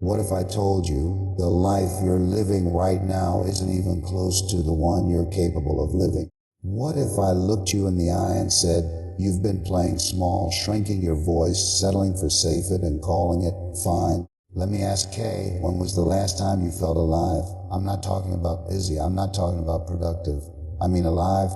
What if I told you the life you're living right now isn't even close to the one you're capable of living? What if I looked you in the eye and said, you've been playing small, shrinking your voice, settling for safe it and calling it fine? Let me ask Kay, when was the last time you felt alive? I'm not talking about busy, I'm not talking about productive. I mean alive,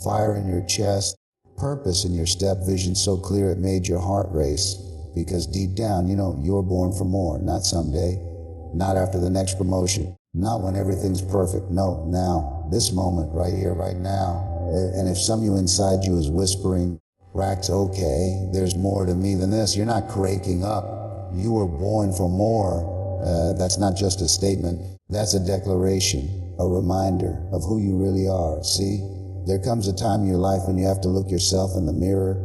fire in your chest, purpose in your step, vision so clear it made your heart race. Because deep down, you know, you're born for more, not someday, not after the next promotion, not when everything's perfect. No, now, this moment, right here, right now. And if some of you inside you is whispering, Rack's okay, there's more to me than this, you're not cranking up. You were born for more. That's not just a statement, that's a declaration, a reminder of who you really are. See, there comes a time in your life when you have to look yourself in the mirror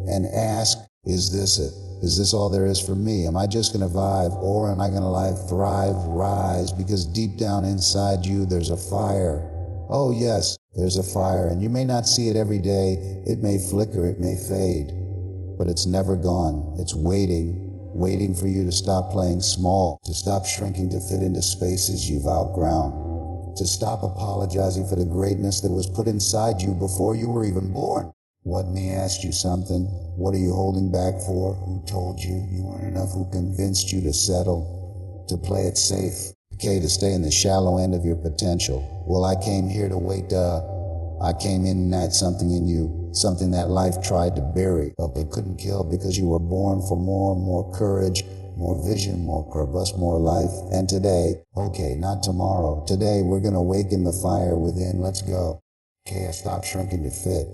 and ask, is this it? Is this all there is for me? Am I just going to vibe, or am I going to thrive, rise? Because deep down inside you, there's a fire. Oh yes, there's a fire, and you may not see it every day. It may flicker, it may fade, but it's never gone. It's waiting for you to stop playing small, to stop shrinking to fit into spaces you've outgrown, to stop apologizing for the greatness that was put inside you before you were even born. Let me ask you something. What are you holding back for? Who told you you weren't enough? Who convinced you to settle? To play it safe? Okay, to stay in the shallow end of your potential? Well, I came here to wake up. I came in and had something in you, something that life tried to bury, but it couldn't kill because you were born for more courage, more vision, more purpose, more life. And today, okay, not tomorrow, today we're gonna awaken the fire within. Let's go. Okay, stop shrinking to fit.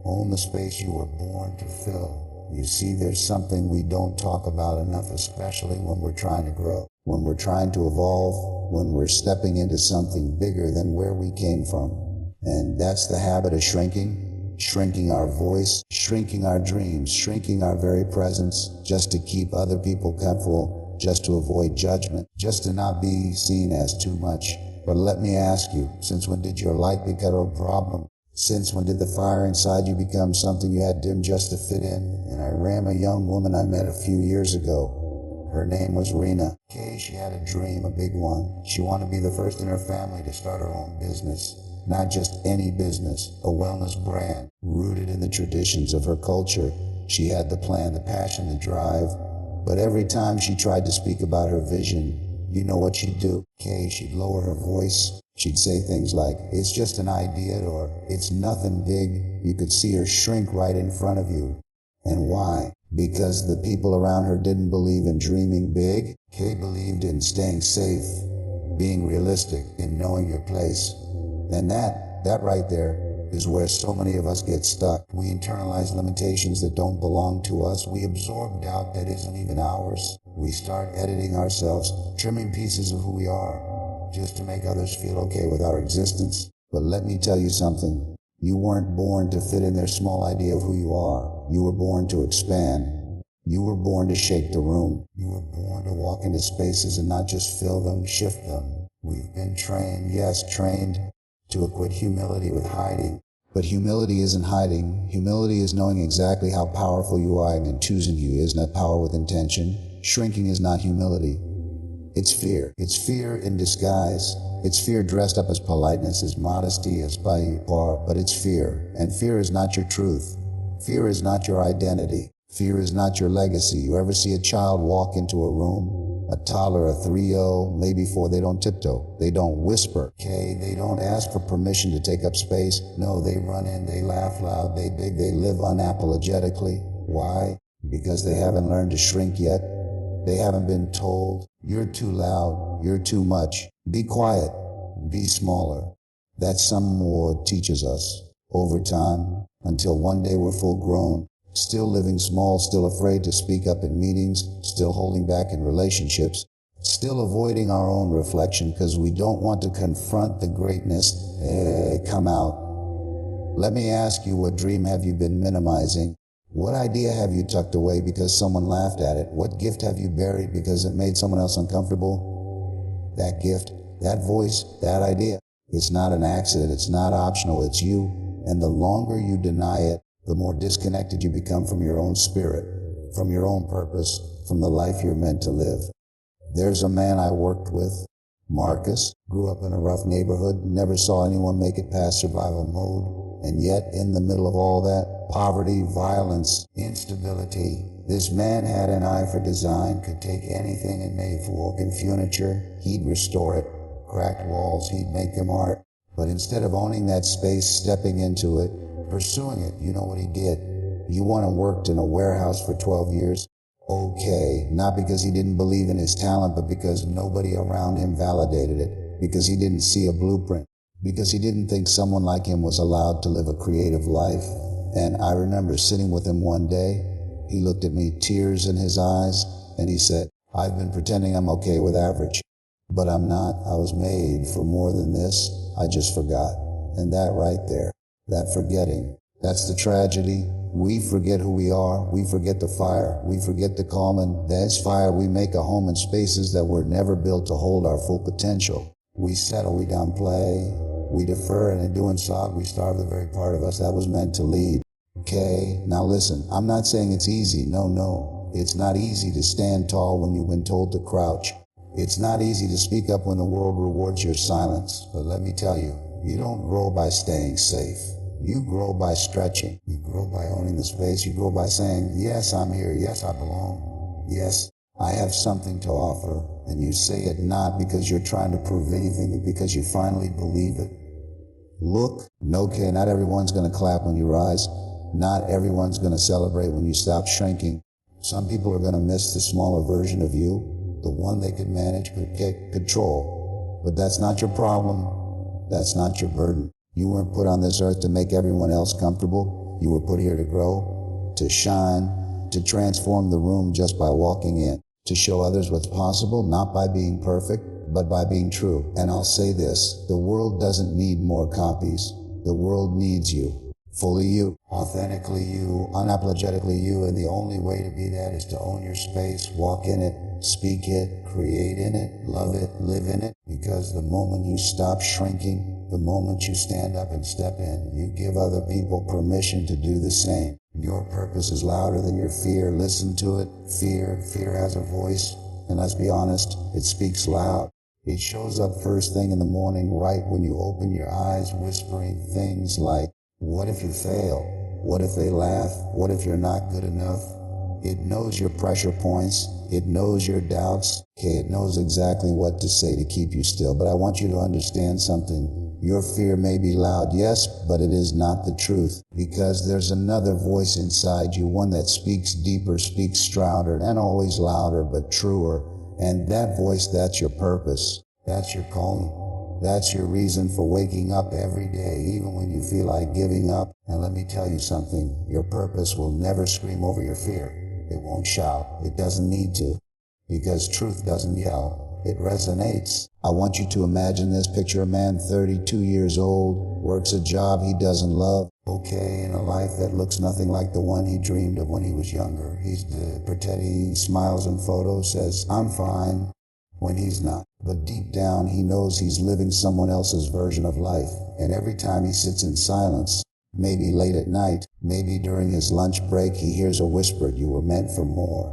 Own the space you were born to fill. You see, there's something we don't talk about enough, especially when we're trying to grow, when we're trying to evolve, when we're stepping into something bigger than where we came from. And that's the habit of shrinking our voice, shrinking our dreams, shrinking our very presence, just to keep other people comfortable, just to avoid judgment, just to not be seen as too much. But let me ask you, since when did your light become a problem? Since when did the fire inside you become something you had dim just to fit in? And I ran a young woman I met a few years ago. Her name was Rena. Okay, she had a dream, a big one. She wanted to be the first in her family to start her own business. Not just any business, a wellness brand, rooted in the traditions of her culture. She had the plan, the passion, the drive. But every time she tried to speak about her vision, you know what she'd do? Okay, she'd lower her voice. She'd say things like, it's just an idea, or it's nothing big. You could see her shrink right in front of you. And why? Because the people around her didn't believe in dreaming big. They believed in staying safe, being realistic, in knowing your place. And that right there is where so many of us get stuck. We internalize limitations that don't belong to us. We absorb doubt that isn't even ours. We start editing ourselves, trimming pieces of who we are, just to make others feel okay with our existence. But let me tell you something. You weren't born to fit in their small idea of who you are. You were born to expand. You were born to shake the room. You were born to walk into spaces and not just fill them, shift them. We've been trained, yes, trained to equate humility with hiding. But humility isn't hiding. Humility is knowing exactly how powerful you are and choosing you is not power with intention. Shrinking is not humility. It's fear. It's fear in disguise. It's fear dressed up as politeness, as modesty, as but it's fear. And fear is not your truth. Fear is not your identity. Fear is not your legacy. You ever see a child walk into a room, a toddler, a 3-year-old, maybe 4, they don't tiptoe. They don't whisper, okay? They don't ask for permission to take up space. No, they run in, they laugh loud, they live unapologetically. Why? Because they haven't learned to shrink yet. They haven't been told, you're too loud, you're too much. Be quiet, be smaller. That some more teaches us over time until one day we're full grown, still living small, still afraid to speak up in meetings, still holding back in relationships, still avoiding our own reflection because we don't want to confront the greatness come out. Let me ask you, what dream have you been minimizing? What idea have you tucked away because someone laughed at it? What gift have you buried because it made someone else uncomfortable? That gift, that voice, that idea. It's not an accident, it's not optional, it's you. And the longer you deny it, the more disconnected you become from your own spirit, from your own purpose, from the life you're meant to live. There's a man I worked with, Marcus, grew up in a rough neighborhood, never saw anyone make it past survival mode, and yet in the middle of all that, poverty, violence, instability, this man had an eye for design, could take anything and made for broken furniture, he'd restore it, cracked walls, he'd make them art. But instead of owning that space, stepping into it, pursuing it, you know what he did? He went and worked in a warehouse for 12 years. Okay, not because he didn't believe in his talent, but because nobody around him validated it, because he didn't see a blueprint, because he didn't think someone like him was allowed to live a creative life. And I remember sitting with him one day. He looked at me, tears in his eyes, and he said, "I've been pretending I'm okay with average, but I'm not. I was made for more than this. I just forgot." And that right there, that forgetting, that's the tragedy. We forget who we are. We forget the fire. We forget the calm, and that's fire. We make a home in spaces that were never built to hold our full potential. We settle, we downplay, we defer, and in doing so, we starve the very part of us that was meant to lead. Okay, now listen, I'm not saying it's easy. No. It's not easy to stand tall when you've been told to crouch. It's not easy to speak up when the world rewards your silence. But let me tell you, you don't grow by staying safe. You grow by stretching. You grow by owning the space. You grow by saying, yes, I'm here. Yes, I belong. Yes, I have something to offer. And you say it not because you're trying to prove anything, but because you finally believe it. Look, okay, not everyone's going to clap when you rise. Not everyone's going to celebrate when you stop shrinking. Some people are going to miss the smaller version of you, the one they could manage, could get control. But that's not your problem. That's not your burden. You weren't put on this earth to make everyone else comfortable. You were put here to grow, to shine, to transform the room just by walking in, to show others what's possible, not by being perfect, but by being true. And I'll say this, the world doesn't need more copies. The world needs you. Fully you, authentically you, unapologetically you, and the only way to be that is to own your space, walk in it, speak it, create in it, love it, live in it, because the moment you stop shrinking, the moment you stand up and step in, you give other people permission to do the same. Your purpose is louder than your fear. Listen to it. Fear has a voice, and let's be honest, it speaks loud. It shows up first thing in the morning, right when you open your eyes, whispering things like, what if you fail? What if they laugh? What if you're not good enough? It knows your pressure points. It knows your doubts. Okay, it knows exactly what to say to keep you still. But I want you to understand something. Your fear may be loud, yes, but it is not the truth. Because there's another voice inside you, one that speaks deeper, speaks strouder, and always louder, but truer. And that voice, that's your purpose. That's your calling. That's your reason for waking up every day, even when you feel like giving up. And let me tell you something, your purpose will never scream over your fear. It won't shout. It doesn't need to. Because truth doesn't yell. It resonates. I want you to imagine this. Picture a man 32 years old, works a job he doesn't love. Okay, in a life that looks nothing like the one he dreamed of when he was younger. He smiles in photos, says, "I'm fine," when he's not. But deep down, he knows he's living someone else's version of life. And every time he sits in silence, maybe late at night, maybe during his lunch break, he hears a whisper, "You were meant for more."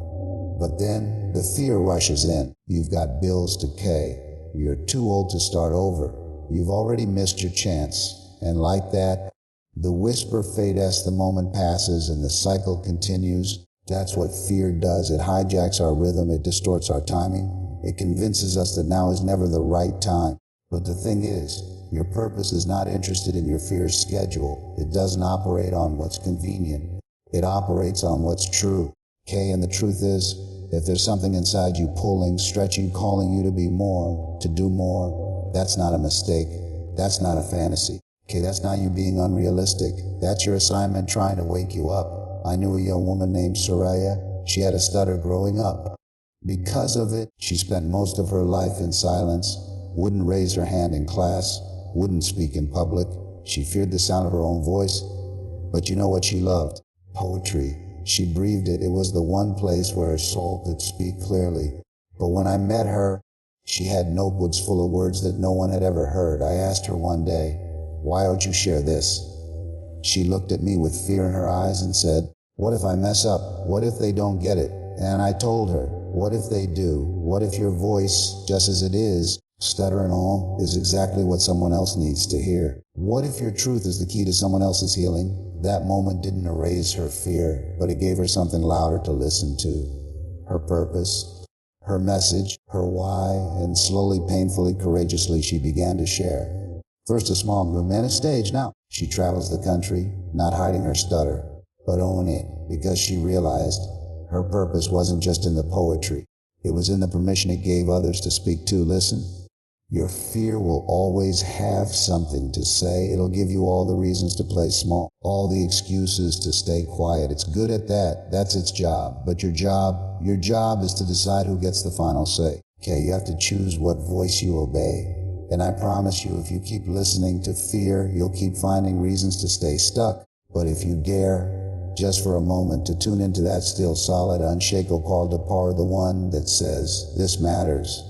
But then the fear rushes in. You've got bills to pay. You're too old to start over. You've already missed your chance. And like that, the whisper fades as the moment passes and the cycle continues. That's what fear does. It hijacks our rhythm. It distorts our timing. It convinces us that now is never the right time. But the thing is, your purpose is not interested in your fear's schedule. It doesn't operate on what's convenient. It operates on what's true. Okay, and the truth is, if there's something inside you pulling, stretching, calling you to be more, to do more, that's not a mistake. That's not a fantasy. Okay, that's not you being unrealistic. That's your assignment trying to wake you up. I knew a young woman named Soraya. She had a stutter growing up. Because of it, she spent most of her life in silence, wouldn't raise her hand in class, wouldn't speak in public. She feared the sound of her own voice. But you know what she loved? Poetry. She breathed it. It was the one place where her soul could speak clearly. But when I met her, she had notebooks full of words that no one had ever heard. I asked her one day, "Why don't you share this?" She looked at me with fear in her eyes and said, "What if I mess up? What if they don't get it?" And I told her, What if they do? What if your voice, just as it is, stutter and all, is exactly what someone else needs to hear? What if your truth is the key to someone else's healing? That moment didn't erase her fear, but it gave her something louder to listen to. Her purpose, her message, her why, and slowly, painfully, courageously, she began to share. First a small group, and a stage now. She travels the country, not hiding her stutter, but owning it, because she realized her purpose wasn't just in the poetry. It was in the permission it gave others to speak too. Listen, your fear will always have something to say. It'll give you all the reasons to play small, all the excuses to stay quiet. It's good at that. That's its job. But your job is to decide who gets the final say. Okay, you have to choose what voice you obey. And I promise you, if you keep listening to fear, you'll keep finding reasons to stay stuck. But if you dare, just for a moment, to tune into that still, solid, unshakable call to power, the one that says, this matters.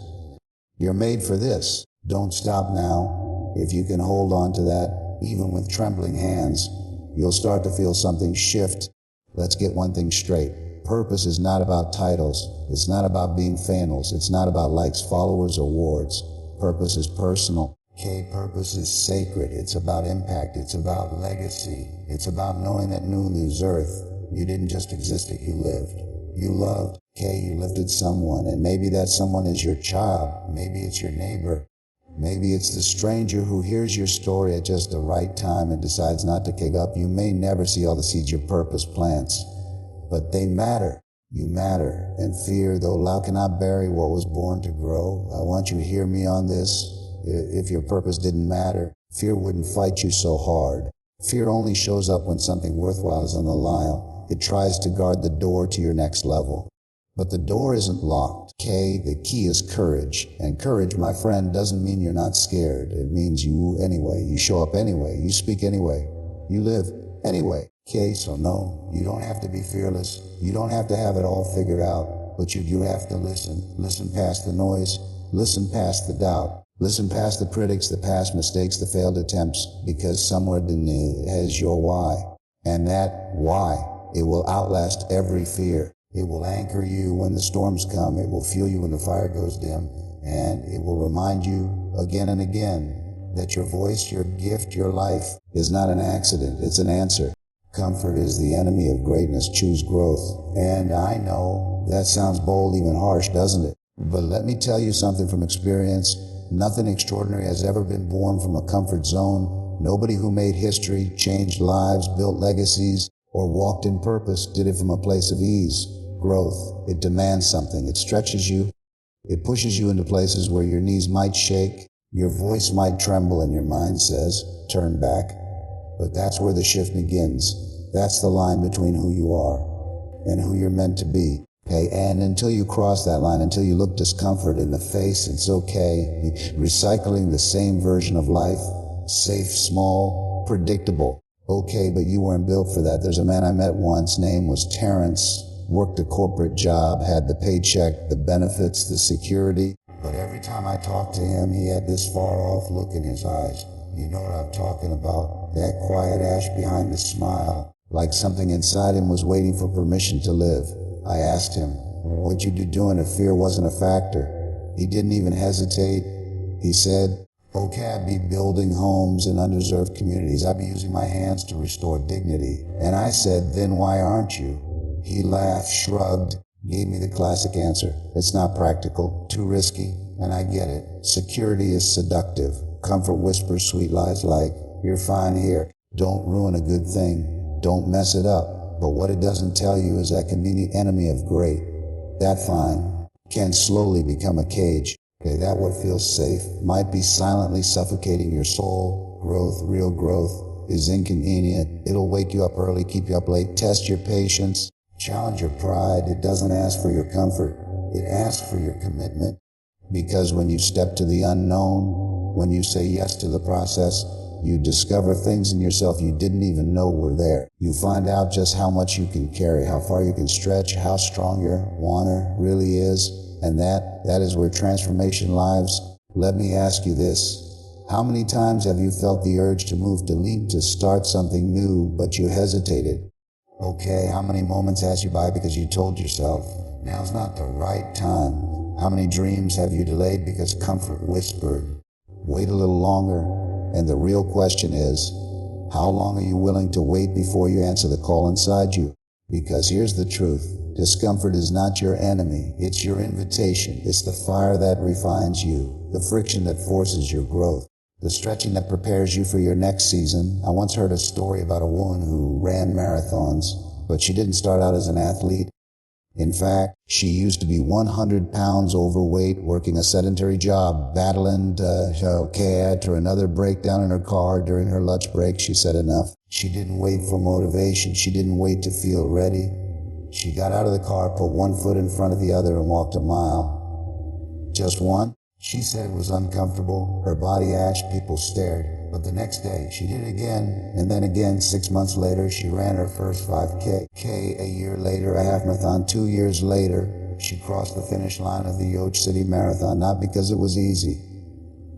You're made for this. Don't stop now. If you can hold on to that, even with trembling hands, you'll start to feel something shift. Let's get one thing straight. Purpose is not about titles. It's not about being famous. It's not about likes, followers, or awards. Purpose is personal. Okay, purpose is sacred. It's about impact. It's about legacy. It's about knowing that new this earth, you didn't just exist, you lived. You loved. Okay, you lifted someone, and maybe that someone is your child. Maybe it's your neighbor. Maybe it's the stranger who hears your story at just the right time and decides not to kick up. You may never see all the seeds your purpose plants, but they matter. You matter. And fear, though thou cannot bury what was born to grow. I want you to hear me on this. If your purpose didn't matter, fear wouldn't fight you so hard. Fear only shows up when something worthwhile is on the line. It tries to guard the door to your next level. But the door isn't locked. Okay, the key is courage. And courage, my friend, doesn't mean you're not scared. It means you anyway. You show up anyway. You speak anyway. You live anyway. Okay, so no, you don't have to be fearless. You don't have to have it all figured out. But you have to listen. Listen past the noise. Listen past the doubt. Listen past the critics, the past mistakes, the failed attempts, because somewhere has your why. And that why, it will outlast every fear. It will anchor you when the storms come. It will fuel you when the fire goes dim. And it will remind you again and again that your voice, your gift, your life is not an accident. It's an answer. Comfort is the enemy of greatness. Choose growth. And I know that sounds bold, even harsh, doesn't it? But let me tell you something from experience. Nothing extraordinary has ever been born from a comfort zone. Nobody who made history, changed lives, built legacies, or walked in purpose did it from a place of ease. Growth, it demands something. It stretches you. It pushes you into places where your knees might shake, your voice might tremble, and your mind says, turn back. But that's where the shift begins. That's the line between who you are and who you're meant to be. Okay, and until you cross that line, until you look discomfort in the face, it's okay. Recycling the same version of life, safe, small, predictable. Okay, but you weren't built for that. There's a man I met once, name was Terrence, worked a corporate job, had the paycheck, the benefits, the security. But every time I talked to him, he had this far off look in his eyes. You know what I'm talking about? That quiet ash behind the smile, like something inside him was waiting for permission to live. I asked him, what'd you do doing if fear wasn't a factor? He didn't even hesitate. He said, okay, I'd be building homes in underserved communities. I'd be using my hands to restore dignity. And I said, then why aren't you? He laughed, shrugged, gave me the classic answer. It's not practical, too risky, and I get it. Security is seductive. Comfort whispers sweet lies like, you're fine here. Don't ruin a good thing. Don't mess it up. But what it doesn't tell you is that convenient enemy of great, that fine, can slowly become a cage. Okay, that what feels safe might be silently suffocating your soul. Growth, real growth, is inconvenient. It'll wake you up early, keep you up late, test your patience, challenge your pride. It doesn't ask for your comfort. It asks for your commitment. Because when you step to the unknown, when you say yes to the process, you discover things in yourself you didn't even know were there. You find out just how much you can carry, how far you can stretch, how strong your wanter really is. And that is where transformation lives. Let me ask you this. How many times have you felt the urge to move, to leap, to start something new, but you hesitated? Okay, how many moments passed you by because you told yourself, Now's not the right time. How many dreams have you delayed because comfort whispered, wait a little longer? And the real question is, how long are you willing to wait before you answer the call inside you? Because here's the truth. Discomfort is not your enemy. It's your invitation. It's the fire that refines you, the friction that forces your growth, the stretching that prepares you for your next season. I once heard a story about a woman who ran marathons, but she didn't start out as an athlete. In fact, she used to be 100 pounds overweight, working a sedentary job, battling after another breakdown in her car during her lunch break. She said enough. She didn't wait for motivation. She didn't wait to feel ready. She got out of the car, put one foot in front of the other, and walked a mile. Just one? She said it was uncomfortable. Her body ached, people stared. But the next day, she did it again, and then again. 6 months later, she ran her first 5K. A year later, a half marathon. 2 years later, she crossed the finish line of the Yoch City Marathon, not because it was easy,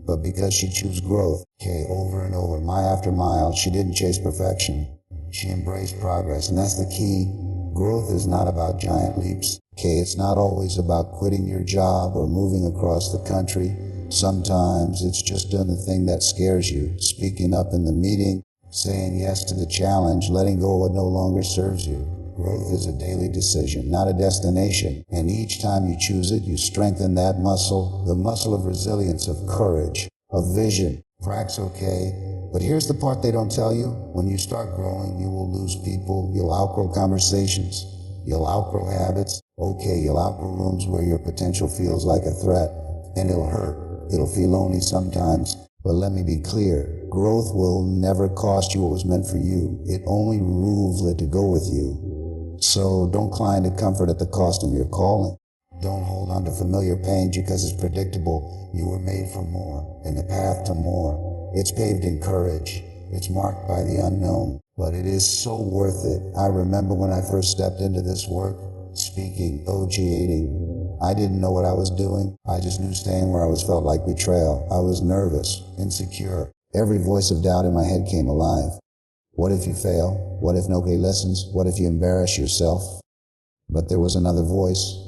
but because she chose growth. Over and over, mile after mile. She didn't chase perfection. She embraced progress, and that's the key. Growth is not about giant leaps. It's not always about quitting your job or moving across the country. Sometimes it's just doing the thing that scares you, speaking up in the meeting, saying yes to the challenge, letting go of what no longer serves you. Growth is a daily decision, not a destination. And each time you choose it, you strengthen that muscle, the muscle of resilience, of courage, of vision. Cracks okay. But here's the part they don't tell you. When you start growing, you will lose people. You'll outgrow conversations. You'll outgrow habits. You'll outgrow rooms where your potential feels like a threat. And it'll hurt. It'll feel lonely sometimes. But let me be clear. Growth will never cost you what was meant for you. It only removes it to go with you. So don't cling to comfort at the cost of your calling. Don't hold on to familiar pain because it's predictable. You were made for more, and the path to more. It's paved in courage. It's marked by the unknown, but it is so worth it. I remember when I first stepped into this work, speaking, OGating. I didn't know what I was doing. I just knew staying where I was felt like betrayal. I was nervous, insecure. Every voice of doubt in my head came alive. What if you fail? What if no lessons? What if you embarrass yourself? But there was another voice.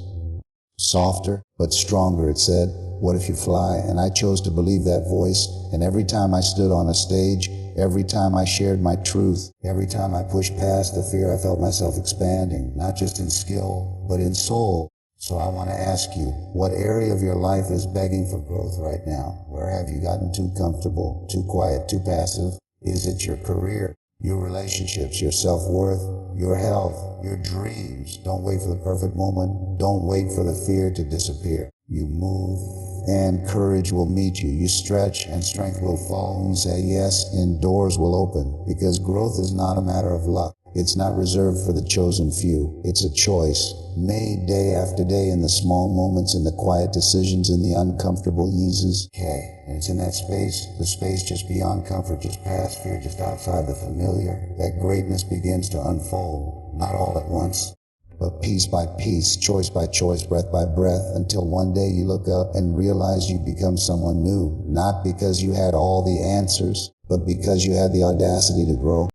Softer, but stronger, it said, what if you fly? And I chose to believe that voice. And every time I stood on a stage, every time I shared my truth, every time I pushed past the fear, I felt myself expanding, not just in skill, but in soul. So I want to ask you, what area of your life is begging for growth right now? Where have you gotten too comfortable, too quiet, too passive? Is it your career, your relationships, your self-worth, your health, your dreams? Don't wait for the perfect moment. Don't wait for the fear to disappear. You move, and courage will meet you. You stretch, and strength will fall. You say yes, and doors will open. Because growth is not a matter of luck. It's not reserved for the chosen few. It's a choice, made day after day in the small moments, in the quiet decisions, in the uncomfortable eases. And it's in that space, the space just beyond comfort, just past fear, just outside the familiar, that greatness begins to unfold, not all at once, but piece by piece, choice by choice, breath by breath, until one day you look up and realize you become someone new, not because you had all the answers, but because you had the audacity to grow.